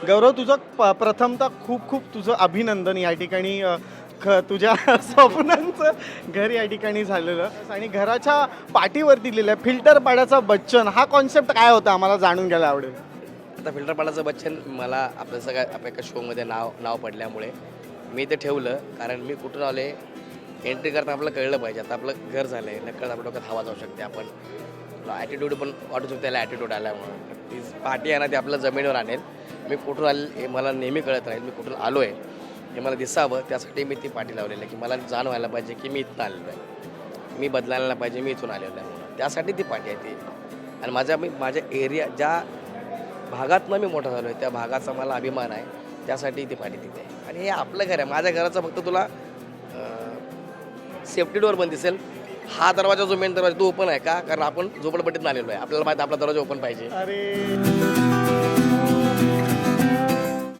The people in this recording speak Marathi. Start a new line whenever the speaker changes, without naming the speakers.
गौरव तुझं प्रथमतः खूप खूप तुझं अभिनंदन या ठिकाणी तुझ्या स्वप्नांचं घर या ठिकाणी झालेलं आणि घराच्या पाठीवरती लिहिलं फिल्टर पाड्याचा बच्चन हा कॉन्सेप्ट काय होता आम्हाला जाणून घ्यायला आवडेल.
आता फिल्टर पाडाचं बच्चन मला आपल्या सगळ्या आपल्या एका शोमध्ये नाव पडल्यामुळे मी ते ठेवलं. कारण मी कुठून आले एंट्री करता आपलं कळलं पाहिजे. आता आपलं घर झालं आहे, नकळत आपल्या डोक्यात हवा जाऊ शकते. आपण ॲटिट्यूड पण वाटू शकते, त्याला ॲटिट्यूड आल्यामुळं ती पार्टी आहे ना ती आपल्या जमिनीवर आणेल. मी कुठून आले हे मला नेहमी कळत राहील. मी कुठून आलो आहे हे मला दिसावं, त्यासाठी मी ती पार्टी लावलेली आहे की मला जाण व्हायला पाहिजे की मी इथं आलेलो आहे, मी बदलायला पाहिजे, मी इथून आलेलो आहे म्हणून. त्यासाठी ती पार्टी आहे ती. आणि माझ्या एरिया ज्या भागातनं मी मोठा झालो आहे त्या भागाचा मला अभिमान आहे, त्यासाठी ती पार्टी तिथे आहे. आणि हे आपलं घर आहे. माझ्या घराचं फक्त तुला सेफ्टी डोअर पण दिसेल. हा दरवाजा जो मेन दरवाजा तो ओपन आहे का? कारण आपण झोपडपट्टीत आलेलो आहे, आपल्याला माहिती आपला दरवाजा ओपन पाहिजे.
अरे